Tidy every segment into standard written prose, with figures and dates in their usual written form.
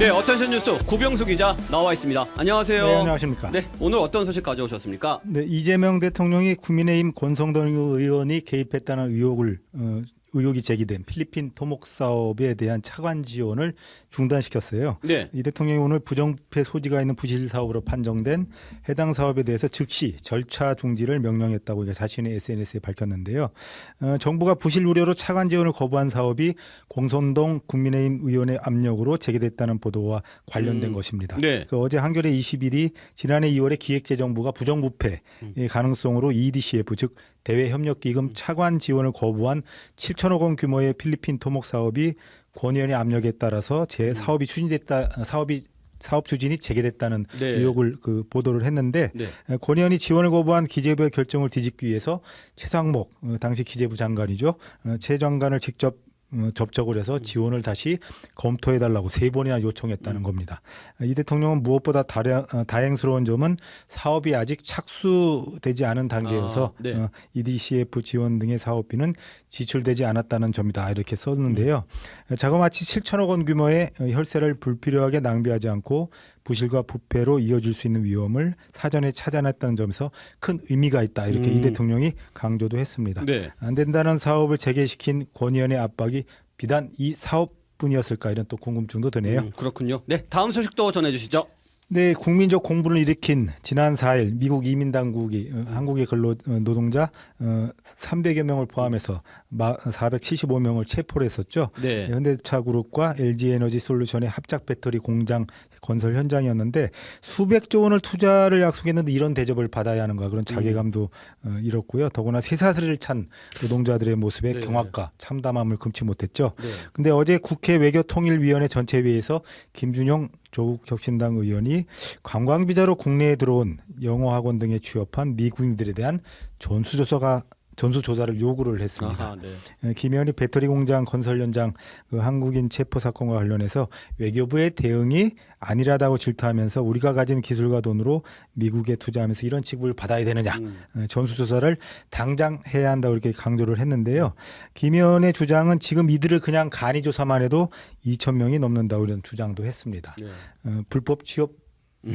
네, 어텐션 뉴스 구병수 기자 나와 있습니다. 안녕하세요. 네, 안녕하십니까. 네, 오늘 어떤 소식 가져오셨습니까? 네, 이재명 대통령이 국민의힘 권성동 의원이 개입했다는 의혹이 제기된 필리핀 토목 사업에 대한 차관 지원을 중단시켰어요. 네. 이 대통령이 오늘 부정부패 소지가 있는 부실 사업으로 판정된 해당 사업에 대해서 즉시 절차 중지를 명령했다고 자신의 SNS에 밝혔는데요. 정부가 부실 우려로 차관 지원을 거부한 사업이 권성동 국민의힘 의원의 압력으로 재개됐다는 보도와 관련된 것입니다. 네. 어제 한겨레 21이 지난해 2월에 기획재정부가 부정부패의 가능성으로 EDCF 즉 대외협력기금 차관 지원을 거부한 7천억 원 규모의 필리핀 토목 사업이 권 의원의 압력에 따라서 사업 추진이 재개됐다는 네. 의혹을 보도를 했는데 네. 권 의원이 지원을 거부한 기재부의 결정을 뒤집기 위해서 최상목 당시 기재부 장관이죠. 최 장관을 직접 접촉을 해서 지원을 다시 검토해달라고 3번이나 요청했다는 겁니다. 이 대통령은 무엇보다 다행스러운 점은 사업이 아직 착수되지 않은 단계여서 네. EDCF 지원 등의 사업비는 지출되지 않았다는 점이다 이렇게 썼는데요. 자그마치 7천억 원 규모의 혈세를 불필요하게 낭비하지 않고 부실과 부패로 이어질 수 있는 위험을 사전에 찾아냈다는 점에서 큰 의미가 있다 이렇게 이 대통령이 강조도 했습니다. 네. 안 된다는 사업을 재개시킨 권 의원의 압박이 비단 이 사업뿐이었을까 이런 또 궁금증도 드네요. 그렇군요. 네, 다음 소식도 전해주시죠. 네, 국민적 공분을 일으킨 지난 4일 미국 이민당국이 한국의 근로노동자 300여 명을 포함해서 475명을 체포를 했었죠. 네. 현대차그룹과 LG에너지솔루션의 합작 배터리 공장 건설 현장이었는데 수백조 원을 투자를 약속했는데 이런 대접을 받아야 하는가 그런 자괴감도 잃었고요. 더구나 쇠사슬을 찬 노동자들의 모습에 네. 경악과 참담함을 금치 못했죠. 네. 근데 어제 국회 외교통일위원회 전체회의에서 김준영 조국 혁신당 의원이 관광비자로 국내에 들어온 영어학원 등에 취업한 미국인들에 대한 전수조사를 요구를 했습니다. 아하, 네. 김 의원이 배터리 공장 건설 현장 한국인 체포 사건과 관련해서 외교부의 대응이 안일하다고 질타하면서 우리가 가진 기술과 돈으로 미국에 투자하면서 이런 취급을 받아야 되느냐. 전수조사를 당장 해야 한다고 이렇게 강조를 했는데요. 김 의원의 주장은 지금 이들을 그냥 간이조사만 해도 2천 명이 넘는다고 이런 주장도 했습니다. 네. 불법 취업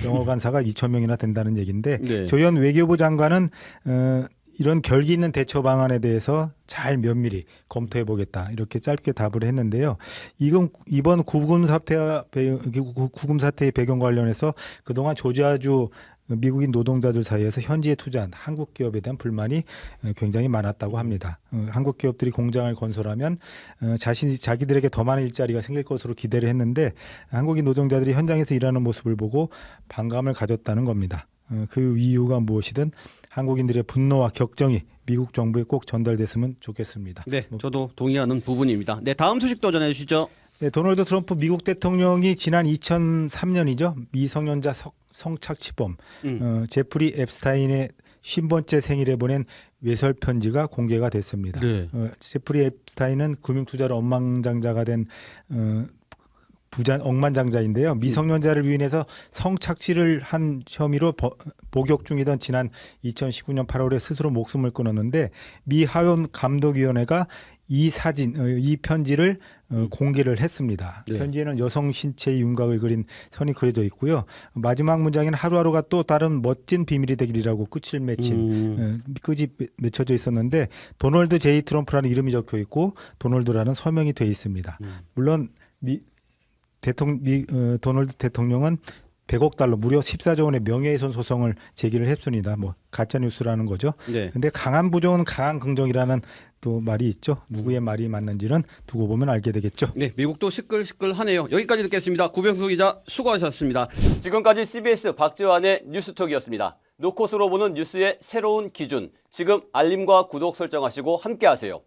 영어 간사가 2천 명이나 된다는 얘기인데 네. 조현 외교부 장관은 이런 결기 있는 대처 방안에 대해서 잘 면밀히 검토해 보겠다 이렇게 짧게 답을 했는데요. 이번 구금 사태의 배경 관련해서 그동안 조지아주 미국인 노동자들 사이에서 현지에 투자한 한국 기업에 대한 불만이 굉장히 많았다고 합니다. 한국 기업들이 공장을 건설하면 자기들에게 더 많은 일자리가 생길 것으로 기대를 했는데 한국인 노동자들이 현장에서 일하는 모습을 보고 반감을 가졌다는 겁니다. 그 이유가 무엇이든 한국인들의 분노와 격정이 미국 정부에 꼭 전달됐으면 좋겠습니다. 네, 저도 동의하는 부분입니다. 네, 다음 소식도 전해주시죠. 네, 도널드 트럼프 미국 대통령이 지난 2003년이죠. 미성년자 성착취범 제프리 앱스타인의 50번째 생일에 보낸 외설 편지가 공개가 됐습니다. 네. 제프리 앱스타인은 금융투자로 억만장자가 된 억만장자인데요. 미성년자를 유인해서 성착취를 한 혐의로 복역 중이던 지난 2019년 8월에 스스로 목숨을 끊었는데 미 하원 감독위원회가 이 편지를 공개를 했습니다. 네. 편지에는 여성 신체의 윤곽을 그린 선이 그려져 있고요. 마지막 문장에는 하루하루가 또 다른 멋진 비밀이 되기리라고 끝이 맺혀져 있었는데 도널드 제이 트럼프라는 이름이 적혀 있고 도널드라는 서명이 돼 있습니다. 물론 도널드 대통령은 100억 달러 무려 14조 원의 명예훼손 소송을 제기를 했습니다. 가짜 뉴스라는 거죠. 네. 근데 강한 부정은 강한 긍정이라는 또 말이 있죠. 누구의 말이 맞는지는 두고 보면 알게 되겠죠. 네, 미국도 시끌시끌하네요. 여기까지 듣겠습니다. 구병수 기자 수고하셨습니다. 지금까지 CBS 박지환의 뉴스톡이었습니다. 노컷으로 보는 뉴스의 새로운 기준. 지금 알림과 구독 설정하시고 함께하세요.